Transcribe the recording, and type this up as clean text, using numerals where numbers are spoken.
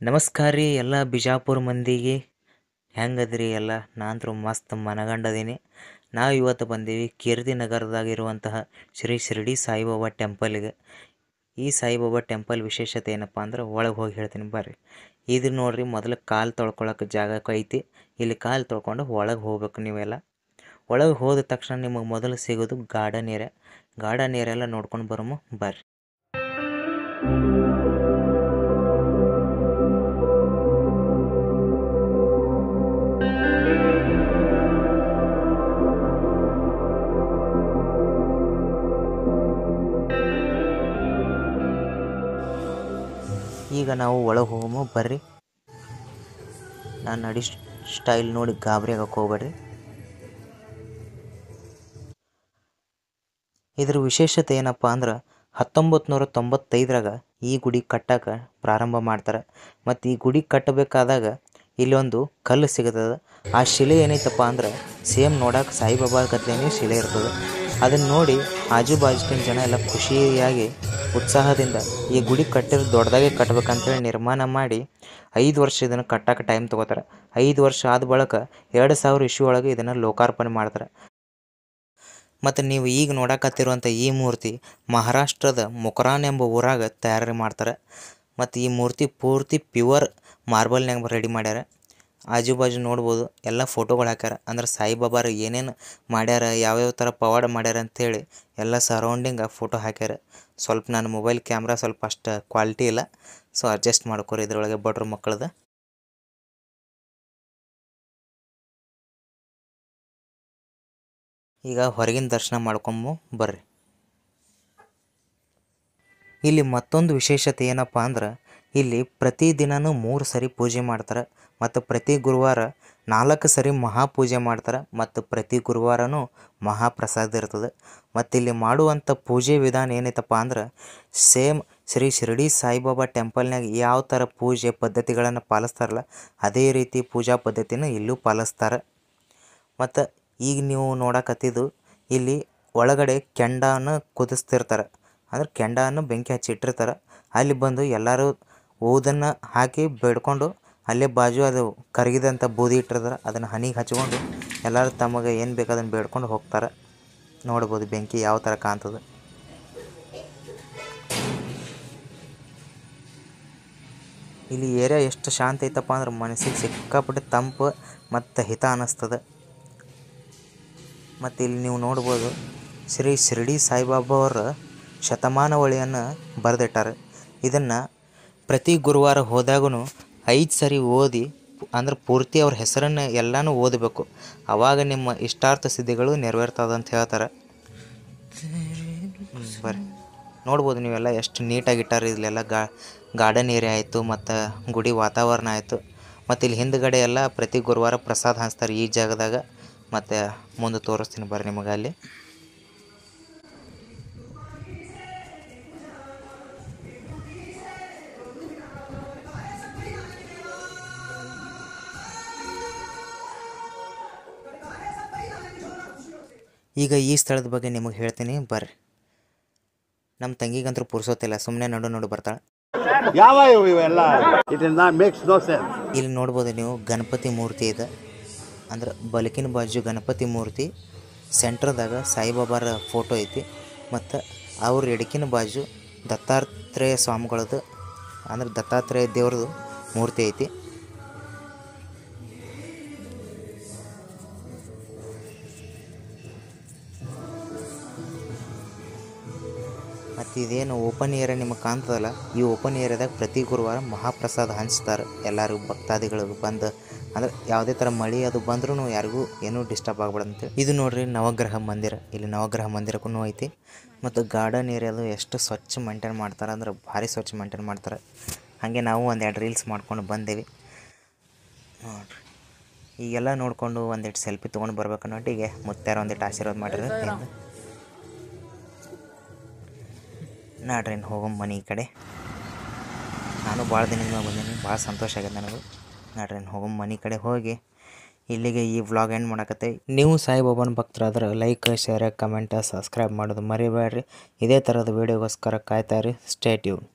ನಮಸ್ಕಾರ ರೀ ಎಲ್ಲ ಬಿಜಾಪುರ ಮಂದಿಗೆ. ಹೆಂಗದ್ರಿ ಎಲ್ಲ? ನಾನಂತರೂ ಮಸ್ತ್ ಮನಗಂಡದೀನಿ. ನಾವು ಇವತ್ತು ಬಂದೀವಿ ಕೀರ್ತಿ ನಗರದಾಗಿರುವಂತಹ ಶ್ರೀ ಶಿರಡಿ ಸಾಯಿಬಾಬಾ ಟೆಂಪಲ್ಗೆ. ಈ ಸಾಯಿಬಾಬಾ ಟೆಂಪಲ್ ವಿಶೇಷತೆ ಏನಪ್ಪ ಅಂದ್ರೆ ಒಳಗೆ ಹೋಗಿ ಹೇಳ್ತೀನಿ ಬರ್ರಿ. ಇದು ನೋಡ್ರಿ, ಮೊದಲು ಕಾಲು ತೊಳ್ಕೊಳಕ್ಕೆ ಜಾಗ ಐತಿ. ಇಲ್ಲಿ ಕಾಲು ತೊಳ್ಕೊಂಡು ಒಳಗೆ ಹೋಗ್ಬೇಕು ನೀವೆಲ್ಲ. ಒಳಗೆ ಹೋದ ತಕ್ಷಣ ನಿಮಗೆ ಮೊದಲು ಸಿಗೋದು ಗಾರ್ಡನ್ ಏರಿಯಾ. ಗಾರ್ಡನ್ ಏರಿಯಾ ಎಲ್ಲ ನೋಡ್ಕೊಂಡು ಬರೋಮು ಬರ್ರಿ. ಈಗ ನಾವು ಒಳಗೆ ಹೋಗಮು ಬರ್ರಿ. ನಾನು ನಡಿ ಸ್ಟೈಲ್ ನೋಡಿ ಗಾಬರಿ ಆಗಕ್ಕೆ ಹೋಗ್ಬೇಡ್ರಿ. ಇದ್ರ ವಿಶೇಷತೆ ಏನಪ್ಪ ಅಂದ್ರೆ 1995ರಾಗ ಈ ಗುಡಿ ಕಟ್ಟಕ್ಕೆ ಪ್ರಾರಂಭ ಮಾಡ್ತಾರೆ. ಮತ್ತು ಈ ಗುಡಿ ಕಟ್ಟಬೇಕಾದಾಗ ಇಲ್ಲೊಂದು ಕಲ್ಲು ಸಿಗುತ್ತದೆ. ಆ ಶಿಲೆ ಏನೈತಪ್ಪ ಅಂದ್ರೆ ಸೇಮ್ ನೋಡಕ್ಕೆ ಸಾಯಿಬಾಬಾ ಗತ್ಲೇನೇ ಶಿಲೆ ಇರ್ತದೆ. ಅದನ್ನು ನೋಡಿ ಆಜು ಬಾಜುಕಿನ ಜನ ಎಲ್ಲ ಖುಷಿಯಾಗಿ ಉತ್ಸಾಹದಿಂದ ಈ ಗುಡಿ ಕಟ್ಟಿರೋ ದೊಡ್ಡದಾಗೆ ಕಟ್ಬೇಕಂತೇಳಿ ನಿರ್ಮಾಣ ಮಾಡಿ 5 ವರ್ಷ ಇದನ್ನು ಕಟ್ಟಕ್ಕೆ ಟೈಮ್ ತೊಗೋತಾರೆ. 5 ವರ್ಷ ಆದ ಬಳಿಕ 2000 ಇಸ್ವಿ ಒಳಗೆ ಇದನ್ನು ಲೋಕಾರ್ಪಣೆ ಮಾಡ್ತಾರೆ. ಮತ್ತು ನೀವು ಈಗ ನೋಡಕತ್ತಿರುವಂಥ ಈ ಮೂರ್ತಿ ಮಹಾರಾಷ್ಟ್ರದ ಮುಕರಾನ್ ಎಂಬ ಊರಾಗ ತಯಾರಿ ಮಾಡ್ತಾರೆ. ಮತ್ತು ಈ ಮೂರ್ತಿ ಪೂರ್ತಿ ಪ್ಯೂರ್ ಮಾರ್ಬಲ್ನಾಗ ರೆಡಿ ಮಾಡ್ಯಾರ. ಆಜು ಬಾಜು ನೋಡ್ಬೋದು ಎಲ್ಲ ಫೋಟೋಗಳು ಹಾಕ್ಯಾರ. ಅಂದ್ರೆ ಸಾಯಿಬಾಬಾರು ಏನೇನು ಮಾಡ್ಯಾರ, ಯಾವ್ಯಾವ ಥರ ಪವಾಡ ಮಾಡ್ಯಾರ ಅಂಥೇಳಿ ಎಲ್ಲ ಸರೌಂಡಿಂಗ್ ಫೋಟೋ ಹಾಕ್ಯಾರ. ಸ್ವಲ್ಪ ನನ್ನ ಮೊಬೈಲ್ ಕ್ಯಾಮ್ರಾ ಸ್ವಲ್ಪ ಅಷ್ಟು ಕ್ವಾಲಿಟಿ ಇಲ್ಲ, ಸೊ ಅಡ್ಜಸ್ಟ್ ಮಾಡ್ಕೊರಿ ಇದ್ರೊಳಗೆ ಬಡ್ರ ಮಕ್ಕಳದು. ಈಗ ಹೊರಗಿನ ದರ್ಶನ ಮಾಡ್ಕೊಂಬು ಬರ್ರಿ. ಇಲ್ಲಿ ಮತ್ತೊಂದು ವಿಶೇಷತೆ ಏನಪ್ಪ ಅಂದ್ರೆ ಇಲ್ಲಿ ಪ್ರತಿದಿನವೂ 3 ಸರಿ ಪೂಜೆ ಮಾಡ್ತಾರೆ. ಮತ್ತು ಪ್ರತಿ ಗುರುವಾರ 4 ಸರಿ ಮಹಾಪೂಜೆ ಮಾಡ್ತಾರೆ. ಮತ್ತು ಪ್ರತಿ ಗುರುವಾರನೂ ಮಹಾಪ್ರಸಾದ ಇರ್ತದೆ. ಮತ್ತು ಇಲ್ಲಿ ಮಾಡುವಂಥ ಪೂಜೆ ವಿಧಾನ ಏನೈತಪ್ಪ ಅಂದ್ರೆ ಸೇಮ್ ಶ್ರೀ ಶಿರಡಿ ಸಾಯಿಬಾಬಾ ಟೆಂಪಲ್ನಾಗ ಯಾವ ಥರ ಪೂಜೆ ಪದ್ಧತಿಗಳನ್ನು ಪಾಲಿಸ್ತಾರಲ್ಲ ಅದೇ ರೀತಿ ಪೂಜಾ ಪದ್ಧತಿನ ಇಲ್ಲೂ ಪಾಲಿಸ್ತಾರೆ. ಮತ್ತು ಈಗ ನೀವು ನೋಡಕತ್ತಿದ್ದು ಇಲ್ಲಿ ಒಳಗಡೆ ಕೆಂಡನ ಕುದಿಸ್ತಿರ್ತಾರೆ. ಅಂದ್ರೆ ಕೆಂಡನ ಬೆಂಕಿ ಹಚ್ಚಿಟ್ಟಿರ್ತಾರೆ. ಅಲ್ಲಿ ಬಂದು ಎಲ್ಲರೂ ಊದನ್ನು ಹಾಕಿ ಬೇಡ್ಕೊಂಡು ಅಲ್ಲೇ ಬಾಜು ಅದು ಕರಗಿದಂಥ ಬೂದಿ ಇಟ್ಟಿರ್ತಾರೆ. ಅದನ್ನು ಹನಿಗೆ ಹಚ್ಕೊಂಡು ಎಲ್ಲರೂ ತಮಗೆ ಏನು ಬೇಕು ಅದನ್ನು ಬೇಡ್ಕೊಂಡು ಹೋಗ್ತಾರೆ. ನೋಡ್ಬೋದು ಬೆಂಕಿ ಯಾವ ಥರ ಕಾಣ್ತದೆ. ಇಲ್ಲಿ ಏರಿಯಾ ಎಷ್ಟು ಶಾಂತ ಐತಪ್ಪ ಅಂದ್ರೆ ಮನಸ್ಸಿಗೆ ಸಿಕ್ಕಾಪಟ್ಟೆ ತಂಪು ಮತ್ತು ಹಿತ ಅನ್ನಿಸ್ತದೆ. ಮತ್ತು ಇಲ್ಲಿ ನೀವು ನೋಡ್ಬೋದು ಶ್ರೀ ಶಿರಡಿ ಸಾಯಿಬಾಬಾ ಅವರ ಶತಮಾನವಳಿಯನ್ನು ಬರೆದಿಟ್ಟಾರೆ. ಇದನ್ನು ಪ್ರತಿ ಗುರುವಾರ ಹೋದಾಗೂ 5 ಸರಿ ಓದಿ ಅಂದ್ರೆ ಪೂರ್ತಿ ಅವ್ರ ಹೆಸರನ್ನು ಎಲ್ಲನೂ ಓದಬೇಕು. ಆವಾಗ ನಿಮ್ಮ ಇಷ್ಟಾರ್ಥ ಸಿದ್ಧಿಗಳು ನೆರವೇರ್ತದೆ ಅಂತ ಹೇಳ್ತಾರೆ. ಬರ್ರಿ ನೋಡ್ಬೋದು ನೀವೆಲ್ಲ ಎಷ್ಟು ನೀಟಾಗಿ ಇಟ್ಟಾರೆ. ಇಲ್ಲೆಲ್ಲ ಗಾರ್ಡನ್ ಏರಿಯಾ ಆಯಿತು ಮತ್ತು ಗುಡಿ ವಾತಾವರಣ ಆಯಿತು. ಮತ್ತು ಇಲ್ಲಿ ಹಿಂದುಗಡೆ ಎಲ್ಲ ಪ್ರತಿ ಗುರುವಾರ ಪ್ರಸಾದ ಹಂಚ್ತಾರೆ ಈ ಜಾಗದಾಗ. ಮತ್ತು ಮುಂದೆ ತೋರಿಸ್ತೀನಿ ಬರ್ರಿ ನಿಮಗೆ ಅಲ್ಲಿ. ಈಗ ಈ ಸ್ಥಳದ ಬಗ್ಗೆ ನಿಮಗೆ ಹೇಳ್ತೀನಿ ಬರ್ರಿ. ನಮ್ಮ ತಂಗಿಗಂತೂ ಪುರ್ಸೋತಿಲ್ಲ, ಸುಮ್ಮನೆ ನಡು ಬರ್ತಾಳೆ. ಇಲ್ಲಿ ನೋಡ್ಬೋದು ನೀವು ಗಣಪತಿ ಮೂರ್ತಿ ಇದೆ. ಅಂದ್ರೆ ಬಲಕಿನ ಬಾಜು ಗಣಪತಿ ಮೂರ್ತಿ, ಸೆಂಟ್ರದಾಗ ಸಾಯಿಬಾಬಾರ ಫೋಟೋ ಐತಿ. ಮತ್ತು ಅವ್ರ ಎಡಕಿನ ಬಾಜು ದತ್ತಾತ್ರೇಯ ಸ್ವಾಮಿಗಳದ್ದು ಅಂದ್ರೆ ದತ್ತಾತ್ರೇಯ ದೇವ್ರದ್ದು ಮೂರ್ತಿ ಐತಿ. ಮತ್ತು ಇದೇನು ಓಪನ್ ಏರಿಯಾ ನಿಮಗೆ ಕಾಣ್ತದಲ್ಲ, ಈ ಓಪನ್ ಏರಿಯಾದಾಗ ಪ್ರತಿ ಗುರುವಾರ ಮಹಾಪ್ರಸಾದ ಹಂಚ್ತಾರೆ ಎಲ್ಲರಿಗೂ ಭಕ್ತಾದಿಗಳಿಗೆ ಬಂದು. ಅಂದ್ರೆ ಯಾವುದೇ ಥರ ಮಳೆ ಅದು ಬಂದ್ರೂ ಯಾರಿಗೂ ಏನೂ ಡಿಸ್ಟರ್ಬ್ ಆಗ್ಬಿಡಂತೆ. ಇದು ನೋಡ್ರಿ ನವಗ್ರಹ ಮಂದಿರ. ಇಲ್ಲಿ ನವಗ್ರಹ ಮಂದಿರಕ್ಕೂ ಐತಿ. ಮತ್ತು ಗಾರ್ಡನ್ ಏರಿಯಾದು ಎಷ್ಟು ಸ್ವಚ್ಛ ಮೇಂಟೈನ್ ಮಾಡ್ತಾರೆ ಅಂದ್ರೆ ಭಾರಿ ಸ್ವಚ್ಛ ಮೇಂಟೈನ್ ಮಾಡ್ತಾರೆ. ಹಾಗೆ ನಾವು 1-2 ರೀಲ್ಸ್ ಮಾಡ್ಕೊಂಡು ಬಂದೇವಿ ನೋಡ್ರಿ. ಈಗೆಲ್ಲ ನೋಡಿಕೊಂಡು 1-2 ಸೆಲ್ಫಿ ತೊಗೊಂಡು ಬರ್ಬೇಕನ್ನೋಟ್ಟಿಗೆ ಮುತ್ಯಾರ 1 ಆಶೀರ್ವಾದ ಮಾಡಿದ್ರೆ ನಾಡ್ರಿ ಹೋಗೋ ಮನೆ ಕಡೆ. ನಾನು ಭಾಳ ದಿನದಿಂದ ಬಂದೀನಿ, ಭಾಳ ಸಂತೋಷ ಆಗ್ಯದ ನನಗೂ. ನಾಡ್ರಿ ಹೋಗೋ ಮನೆ ಕಡೆ ಹೋಗಿ ಇಲ್ಲಿಗೆ ಈ ವ್ಲಾಗ್ ಎಂಡ್ ಮಾಡಕತ್ತೆ. ನೀವು ಸಾಯಿಬಾಬಾನ ಭಕ್ತರಾದ್ರೆ ಲೈಕ್, ಶೇರ್, ಕಮೆಂಟ್, ಸಬ್ಸ್ಕ್ರೈಬ್ ಮಾಡೋದು ಮರಿಬೇಡ್ರಿ. ಇದೇ ಥರದ ವೀಡಿಯೋಗೋಸ್ಕರ ಕಾಯ್ತಾಯಿರಿ. Stay tune.